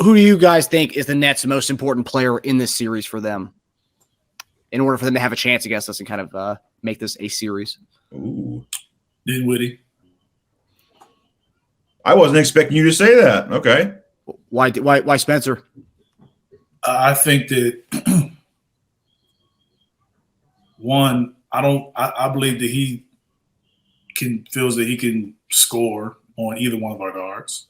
who do you guys think is the Nets' most important player in this series for them, in order for them to have a chance against us and kind of make this a series? Ooh, Dinwiddie. I wasn't expecting you to say that. Okay. Why Spencer? I think that one, I believe that he feels that he can score on either one of our guards.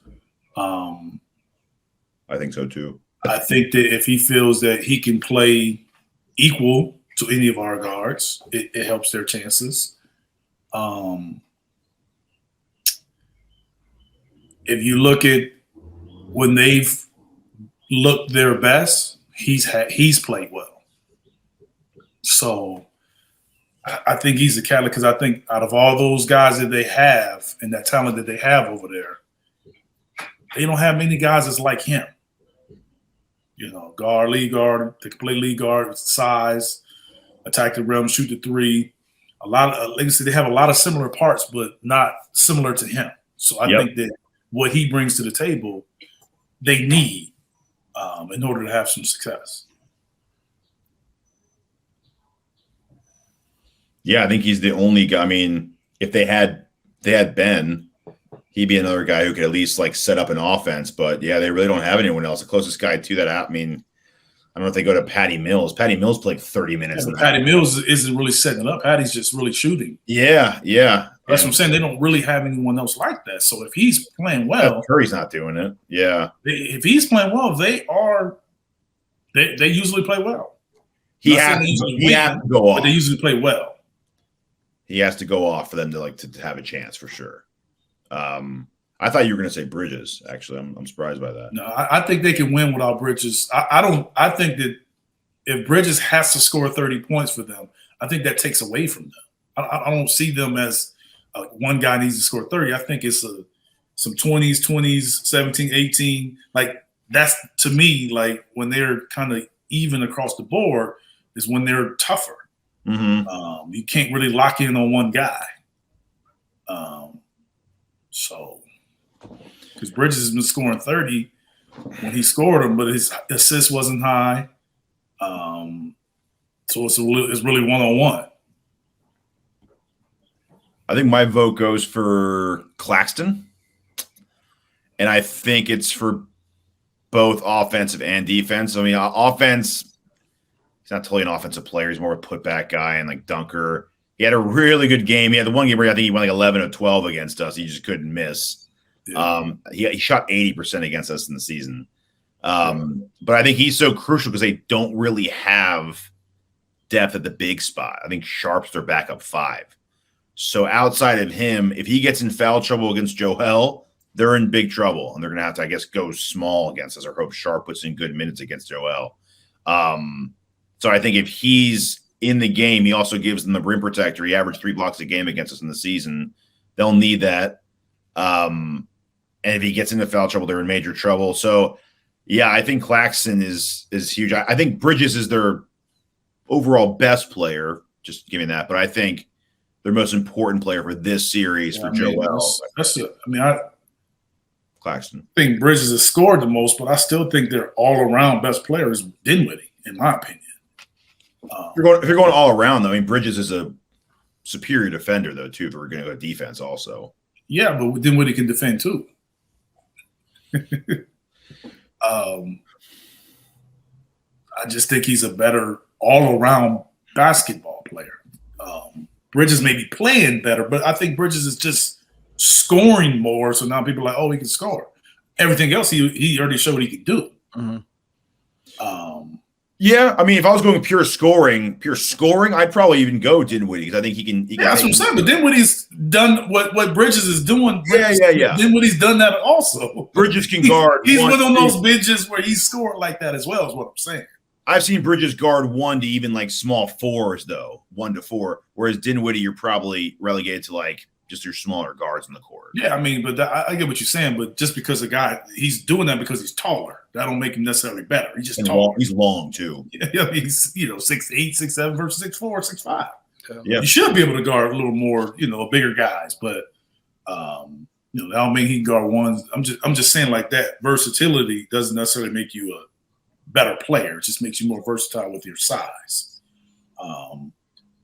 I think so too. I think that if he feels that he can play equal to any of our guards, it helps their chances. If you look at when they've looked their best, he's played well. So I think he's a catalyst because I think out of all those guys that they have and that talent that they have over there, they don't have many guys that's like him. You know, lead guard, they can play lead guard with size, attack the rim, shoot the three. A lot of, like I said, they have a lot of similar parts, but not similar to him. So I think that what he brings to the table, they need in order to have some success. Yeah, I think he's the only guy. I mean, if they had Ben, he'd be another guy who could at least like set up an offense. But yeah, they really don't have anyone else. The closest guy to that, I mean, I don't know if they go to Patty Mills. Patty Mills played 30 minutes. Yeah, Patty Mills isn't really setting it up. Patty's just really shooting. Yeah. That's what I'm saying. They don't really have anyone else like that. So if he's playing well, Curry's not doing it. Yeah. If he's playing well, they usually play well. He has to go off. But they usually play well. He has to go off for them to have a chance for sure. I thought you were going to say Bridges. Actually, I'm surprised by that. No, I think they can win without Bridges. I think that if Bridges has to score 30 points for them, I think that takes away from them. I don't see them as one guy needs to score 30. I think it's some 20s, 17, 18. Like that's to me like when they're kind of even across the board is when they're tougher. Mm-hmm. You can't really lock in on one guy. Because Bridges has been scoring 30 when he scored them, but his assist wasn't high. So it's really one-on-one. I think my vote goes for Claxton. And I think it's for both offensive and defense. I mean, offense, he's not totally an offensive player. He's more of a putback guy and like dunker. He had a really good game. He had the one game where I think he went like 11 of 12 against us. He just couldn't miss. Yeah. He shot 80% against us in the season. But I think he's so crucial because they don't really have depth at the big spot. I think Sharp's their backup 5. So outside of him, if he gets in foul trouble against Joel, they're in big trouble. And they're going to have to, I guess, go small against us or hope Sharp puts in good minutes against Joel. So I think if he's in the game, he also gives them the rim protector. He averaged 3 blocks a game against us in the season. They'll need that. And if he gets into foul trouble, they're in major trouble. So, yeah, I think Claxton is huge. I think Bridges is their overall best player, just giving that. But I think their most important player for this series for Joel. Claxton. I think Bridges has scored the most, but I still think their all-around best player is Dinwiddie, in my opinion. If you're going all around, though, I mean, Bridges is a superior defender, though, too, if we're going to go defense also. Yeah, but Dinwiddie can defend, too. I just think he's a better all-around basketball player. Bridges may be playing better, but I think Bridges is just scoring more, so now people are like, oh, he can score. Everything else he already showed he could do. Mm-hmm. Yeah, I mean, if I was going pure scoring, I'd probably even go Dinwiddie because I think he can. That's what I'm saying. But Dinwiddie's done what Bridges is doing. Yeah. Dinwiddie's done that also. Bridges can guard. He's one of those benches where he's scored like that as well. Is what I'm saying. I've seen Bridges guard 1 to even like small 4s though, 1 to 4. Whereas Dinwiddie, you're probably relegated to like just your smaller guards in the court. Yeah, I mean, but I get what you're saying. But just because a guy he's doing that because he's taller, that don't make him necessarily better. He's just taller. He's long too. Yeah, he's 6'8", 6'7" versus 6'4", 6'5". Yeah, you should be able to guard a little more, bigger guys. But You know, that don't mean he can guard one. I'm just saying like that versatility doesn't necessarily make you a better player. It just makes you more versatile with your size.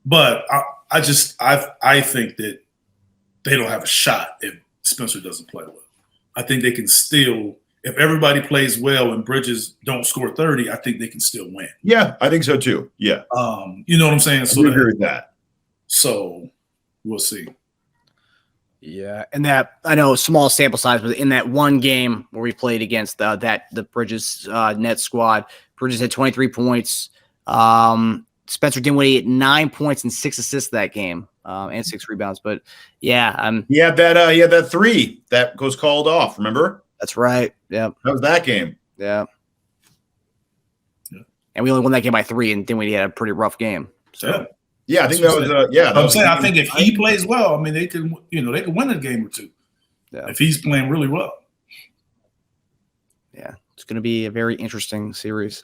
But I think that they don't have a shot if Spencer doesn't play well. I think they can still, if everybody plays well and Bridges don't score 30, I think they can still win. Yeah, I think so too. Yeah. You know what I'm saying? I agree with that. So we'll see. Yeah, and that I know small sample size, but in that one game where we played against the Bridges net squad, Bridges had 23 points. Spencer Dinwiddie had 9 points and 6 assists that game, and 6 rebounds. But yeah, that 3 that was called off. Remember? That's right. Yeah, that was that game. Yeah, and we only won that game by 3, and Dinwiddie had a pretty rough game. So. Yeah, I think that was I'm saying I think if he plays well, I mean they can win a game or two. Yeah. If he's playing really well. Yeah, it's going to be a very interesting series.